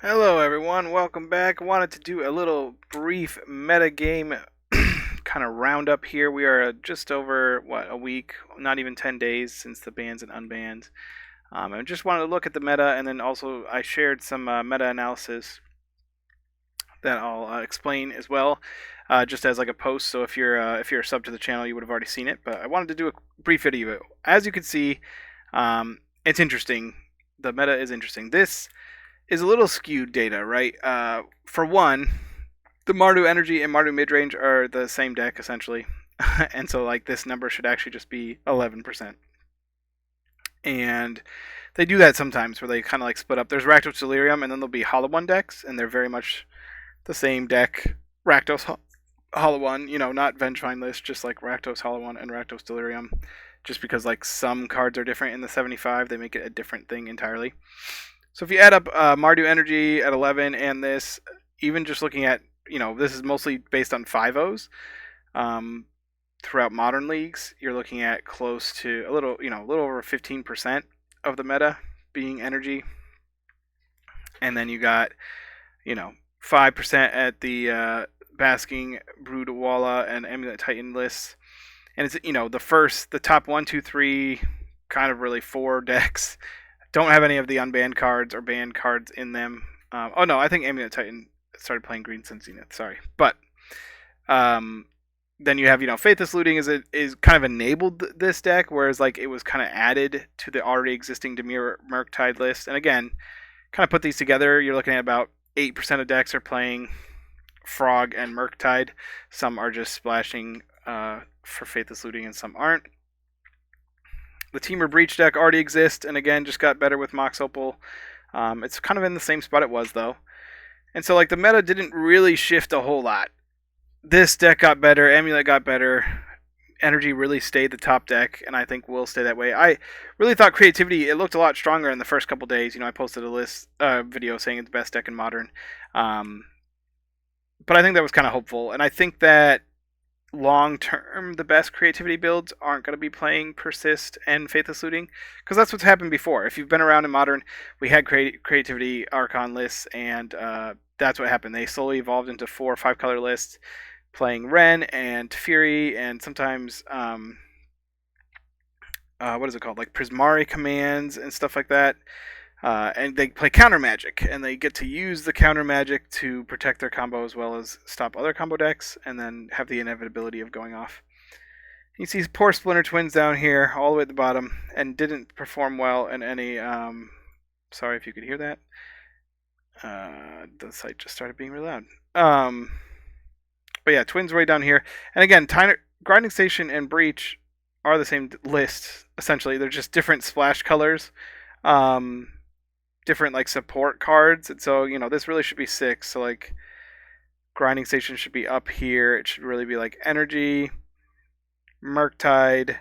Hello everyone, welcome back. Wanted to do a little brief metagame kind of roundup here. We are just over, a week, not even 10 days since the bans and unbans. I just wanted to look at the meta, and then also I shared some meta-analysis that I'll explain as well, just as like a post. So if you're a sub to the channel, you would have already seen it, but I wanted to do a brief video. As you can see, it's interesting. The meta is interesting. This is a little skewed data, right? For one, the Mardu Energy and Mardu Midrange are the same deck essentially, and so like this number should actually just be 11%. And they do that sometimes where they kind of like split up. There's Rakdos Delirium, and then there'll be Hollow One decks, and they're very much the same deck. Rakdos Hollow One, not Vengevine list, just like Rakdos Hollow One and Rakdos Delirium. Just because like some cards are different in the 75, they make it a different thing entirely. So if you add up Mardu Energy at 11 and this, even just looking at, this is mostly based on 5-0s. Throughout modern leagues, you're looking at close to a little over 15% of the meta being energy. And then you got, 5% at the Basking, Broodwalla, and Amulet Titan lists. And it's, the top 1, 2, 3, kind of really 4 decks don't have any of the unbanned cards or banned cards in them. Oh no, I think Amulet Titan started playing Green Sun Zenith. Sorry, but then you have Faithless Looting is kind of enabled this deck, whereas like it was kind of added to the already existing Demir Murktide list. And again, kind of put these together, you're looking at about 8% of decks are playing Frog and Murktide. Some are just splashing for Faithless Looting, and some aren't. The Temur Breach deck already exists, and again, just got better with Mox Opal. It's kind of in the same spot it was, though. And so, like, the meta didn't really shift a whole lot. This deck got better, Amulet got better, Energy really stayed the top deck, and I think will stay that way. I really thought Creativity, it looked a lot stronger in the first couple days. I posted a video saying it's the best deck in Modern. But I think that was kind of hopeful, and I think that long term, the best creativity builds aren't going to be playing Persist and Faithless Looting, because that's what's happened before. If you've been around in Modern, we had creativity Archon lists, and that's what happened. They slowly evolved into 4 or 5 color lists, playing Ren and Fury, and sometimes what is it called, like Prismari commands and stuff like that. And they play counter magic, and they get to use the counter magic to protect their combo as well as stop other combo decks, and then have the inevitability of going off. You see poor Splinter Twins down here, all the way at the bottom, and didn't perform well in any. Sorry if you could hear that. The site just started being really loud. But yeah, Twins way down here, and again, Grinding Station and Breach are the same list essentially. They're just different splash colors. Different like support cards, and so this really should be 6. So like Grinding Station should be up here. It should really be like Energy, Murktide,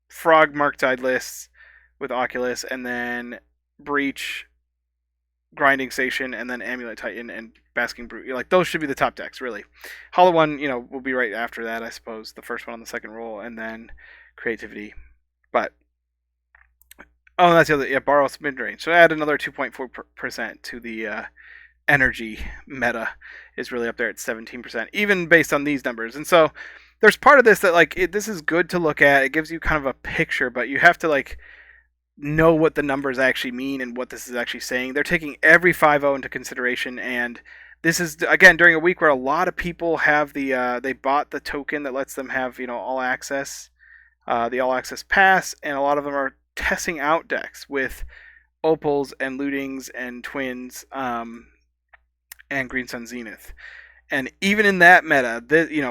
Frog Murktide lists with Oculus, and then Breach, Grinding Station, and then Amulet Titan and Basking Brute. Like those should be the top decks really. Hollow One will be right after that, I suppose, the first one on the second roll, and then Creativity. But oh, that's the other. Yeah, Boros mid-range. So add another 2.4% to the energy meta is really up there at 17%, even based on these numbers. And so there's part of this that like this is good to look at. It gives you kind of a picture, but you have to like know what the numbers actually mean and what this is actually saying. They're taking every 5-0 into consideration, and this is again during a week where a lot of people have the they bought the token that lets them have all access, the all access pass, and a lot of them are testing out decks with Opals and Lootings and Twins and Green Sun Zenith. And even in that meta,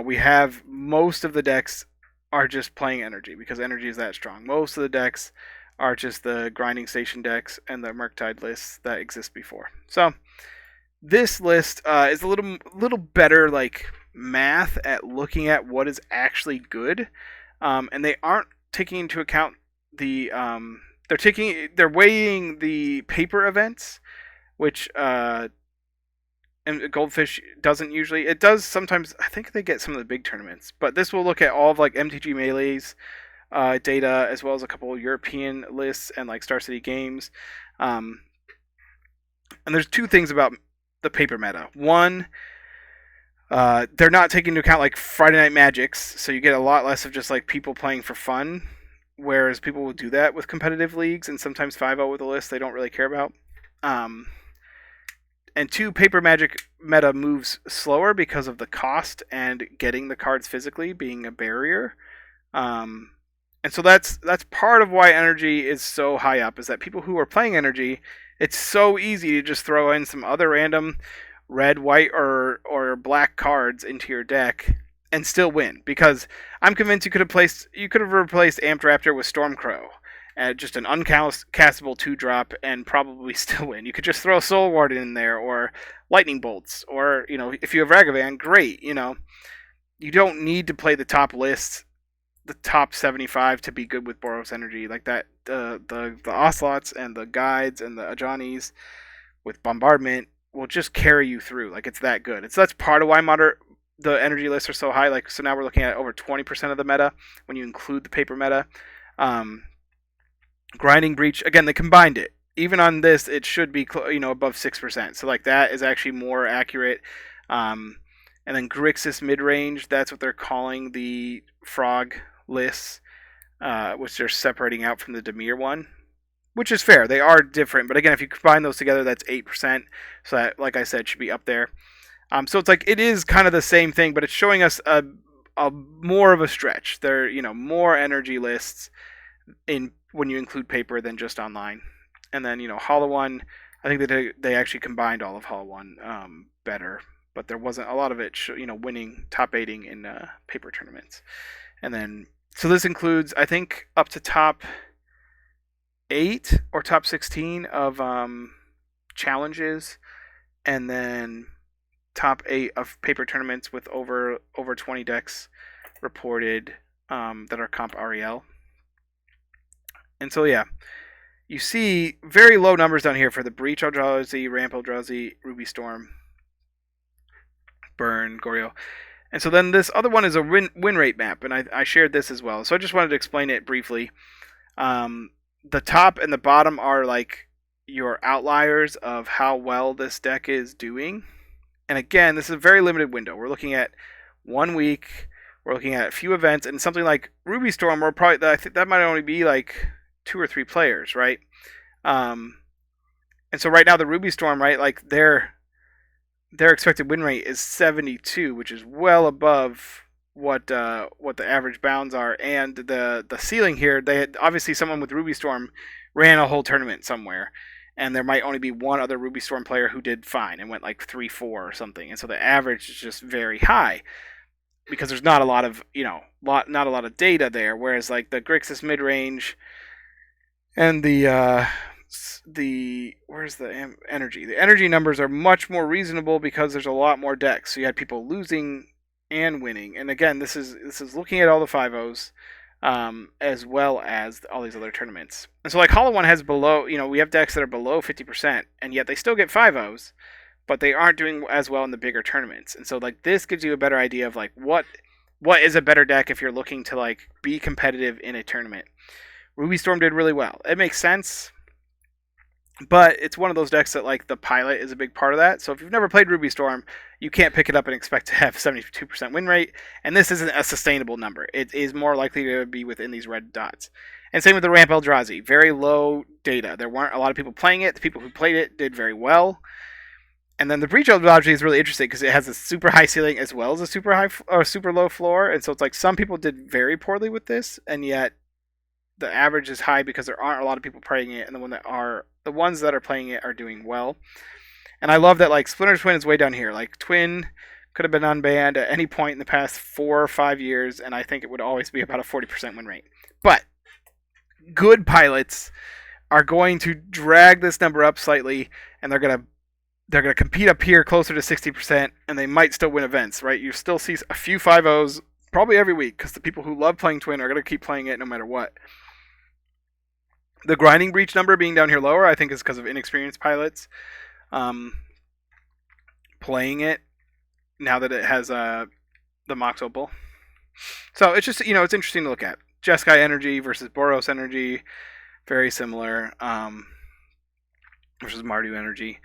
we have most of the decks are just playing Energy because Energy is that strong. Most of the decks are just the Grinding Station decks and the Murktide lists that exist before. So this list is a little better like math at looking at what is actually good, and they aren't taking into account the they're weighing the paper events, which and Goldfish doesn't usually. It does sometimes. I think they get some of the big tournaments, but this will look at all of like MTG Melee's data, as well as a couple of European lists and like Star City Games. And there's two things about the paper meta. One, they're not taking into account like Friday Night Magics, so you get a lot less of just like people playing for fun, whereas people will do that with competitive leagues and sometimes 5-0 with a list they don't really care about. Um, and two, paper Magic meta moves slower because of the cost and getting the cards physically being a barrier. And so that's part of why energy is so high up, is that people who are playing energy, it's so easy to just throw in some other random red, white, or black cards into your deck and still win. Because I'm convinced you could have replaced Amped Raptor with Stormcrow at just an uncastable 2-drop and probably still win. You could just throw Soul Ward in there, or Lightning Bolts, or if you have Ragavan, great. You don't need to play the top lists, the top 75 to be good with Boros Energy. Like that, the Ocelots and the Guides and the Ajanis with Bombardment will just carry you through. Like, it's that good. That's part of why the energy lists are so high. Like, so now we're looking at over 20% of the meta when you include the paper meta. Grinding Breach, again, they combined it. Even on this, it should be above 6%. So like that is actually more accurate. And then Grixis midrange, that's what they're calling the frog lists, which they're separating out from the Dimir one, which is fair. They are different, but again, if you combine those together, that's 8%. So that, like I said, should be up there. So it's like it is kind of the same thing, but it's showing us a more of a stretch. There, more energy lists in when you include paper than just online. And then Hollow One, I think that they actually combined all of Hollow One better, but there wasn't a lot of it winning top 8ing in paper tournaments. And then so this includes, I think, up to top 8 or top 16 of challenges, and then top 8 of paper tournaments with over 20 decks reported that are comp REL. And so yeah, you see very low numbers down here for the Breach Eldrazi, Ramp Eldrazi, Ruby Storm, Burn, Goryo. And so then this other one is a win rate map, and I shared this as well. So I just wanted to explain it briefly. The top and the bottom are like your outliers of how well this deck is doing. And again, this is a very limited window. We're looking at 1 week. We're looking at a few events, and something like Ruby Storm, I think that might only be like 2 or 3 players, right? And so right now the Ruby Storm, right, like their expected win rate is 72, which is well above what the average bounds are, and the ceiling here. They had, obviously someone with Ruby Storm ran a whole tournament somewhere, and there might only be one other Ruby Storm player who did fine and went like 3-4 or something, and so the average is just very high because there's not a lot of not a lot of data there. Whereas like the Grixis mid range and the where's the energy? The energy numbers are much more reasonable because there's a lot more decks. So you had people losing and winning. And again, this is looking at all the 5-0s as well as all these other tournaments. And so like Hollow One has below, we have decks that are below 50%, and yet they still get 5-0s, but they aren't doing as well in the bigger tournaments. And so like this gives you a better idea of like what is a better deck if you're looking to like be competitive in a tournament. Ruby Storm did really well. It makes sense, but it's one of those decks that like the pilot is a big part of that. So if you've never played Ruby Storm, you can't pick it up and expect to have 72% win rate. And this isn't a sustainable number. It is more likely to be within these red dots. And same with the Ramp Eldrazi. Very low data. There weren't a lot of people playing it. The people who played it did very well. And then the Breach Eldrazi is really interesting because it has a super high ceiling as well as a super high or super low floor. And so it's like some people did very poorly with this, and yet the average is high because there aren't a lot of people playing it, and the ones that are playing it are doing well. And I love that like Splinter Twin is way down here. Like Twin could have been unbanned at any point in the past 4 or 5 years, and I think it would always be about a 40% win rate. But good pilots are going to drag this number up slightly, and they're gonna compete up here closer to 60%, and they might still win events, right? You still see a few 5-0s probably every week because the people who love playing Twin are gonna keep playing it no matter what. The Grinding Breach number being down here lower, I think, is because of inexperienced pilots playing it now that it has the Mox Opal. So it's just, it's interesting to look at. Jeskai Energy versus Boros Energy, very similar, versus Mardu Energy.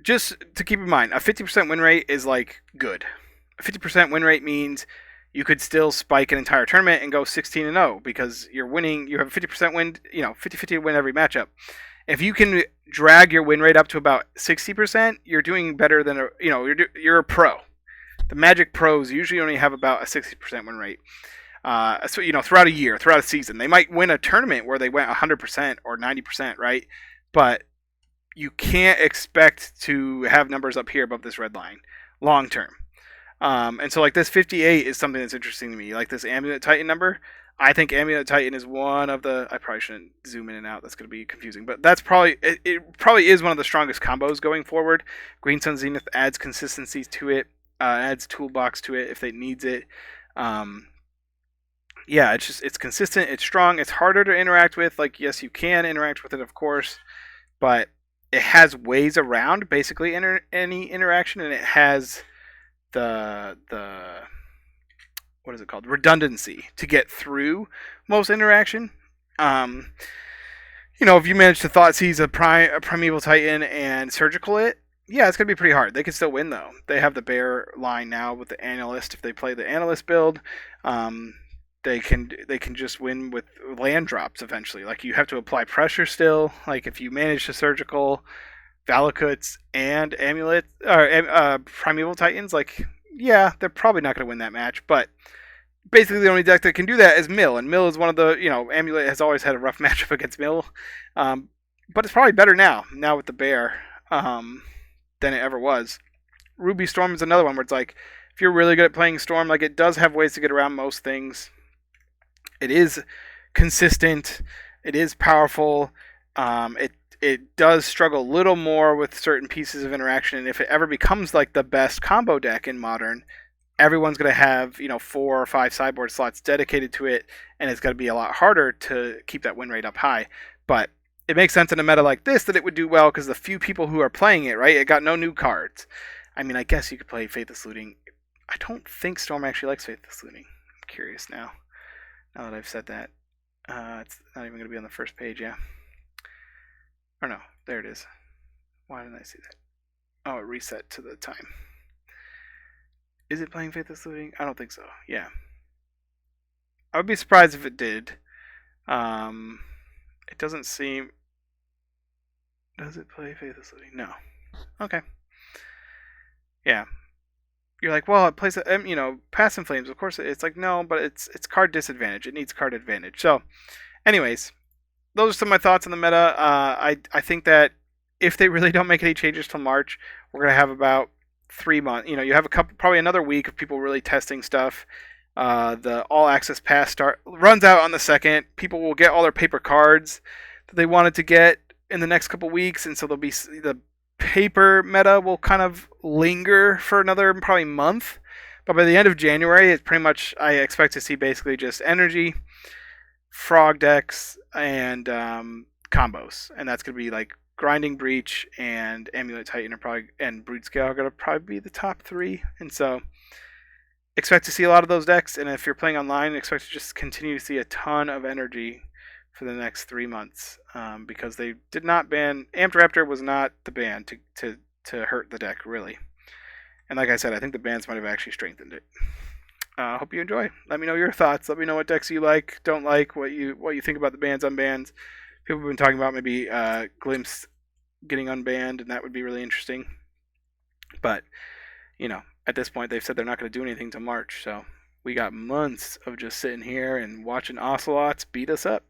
just to keep in mind, a 50% win rate is like good. A 50% win rate means you could still spike an entire tournament and go 16-0 because you're winning. You have a 50% win, 50-50 to win every matchup. If you can drag your win rate up to about 60%, you're doing better than you're a pro. The Magic pros usually only have about a 60% win rate. So throughout a year, throughout a season, they might win a tournament where they went 100% or 90%, right? But you can't expect to have numbers up here above this red line long term. And so like this 58 is something that's interesting to me. Like this Amulet Titan number, I think Amulet Titan is one of the. I probably shouldn't zoom in and out. That's going to be confusing. But that's probably it. Probably is one of the strongest combos going forward. Green Sun Zenith adds consistency to it, adds toolbox to it if it needs it. Yeah, it's consistent. It's strong. It's harder to interact with. Like yes, you can interact with it, of course, but it has ways around basically any interaction, and it has the what is it called, redundancy to get through most interaction. If you manage to thought seize a primeval titan and surgical it, yeah, it's gonna be pretty hard. They can still win though. They have the bear line now with the analyst. If they play the analyst build, they can just win with land drops eventually. Like you have to apply pressure still. Like if you manage to surgical Valakuts and Amulet or Primeval Titans, like yeah, they're probably not going to win that match. But basically, the only deck that can do that is Mill, and Mill is one of the Amulet has always had a rough matchup against Mill, but it's probably better now with the bear than it ever was. Ruby Storm is another one where it's like if you're really good at playing Storm, like it does have ways to get around most things. It is consistent. It is powerful. It does struggle a little more with certain pieces of interaction, and if it ever becomes like the best combo deck in Modern, everyone's going to have 4 or 5 sideboard slots dedicated to it, and it's going to be a lot harder to keep that win rate up high. But it makes sense in a meta like this that it would do well because the few people who are playing it, right, it got no new cards. I mean, I guess you could play Faithless Looting. I don't think Storm actually likes Faithless Looting. I'm curious now that I've said that. It's not even going to be on the first page, yeah. Or no, there it is. Why didn't I see that? Oh, it reset to the time. Is it playing Faithless Looting? I don't think so. Yeah. I would be surprised if it did. It doesn't seem... Does it play Faithless Looting? No. Okay. Yeah. You're like, well, it plays, Past in Flames. Of course, it's like, no, but it's card disadvantage. It needs card advantage. So, anyways, those are some of my thoughts on the meta. I think that if they really don't make any changes till March, we're going to have about 3 months. You have probably another week of people really testing stuff. The All Access Pass runs out on the 2nd. People will get all their paper cards that they wanted to get in the next couple weeks, and so there'll be the paper meta will kind of linger for another probably month. But by the end of January, it's pretty much, I expect to see basically just energy, frog decks, and combos. And that's going to be like Grinding Breach and Amulet Titan and Brood Scale are going to probably be the top 3. And so expect to see a lot of those decks. And if you're playing online, expect to just continue to see a ton of energy for the next 3 months, because they did not ban Amped Raptor was not the ban to hurt the deck really. And like I said, I think the bans might have actually strengthened it. Hope you enjoy. Let me know your thoughts. Let me know what decks you like, don't like, what you think about the bans, unbans. People have been talking about maybe Glimpse getting unbanned, and that would be really interesting. But at this point, they've said they're not going to do anything till March, so we got months of just sitting here and watching Ocelots beat us up.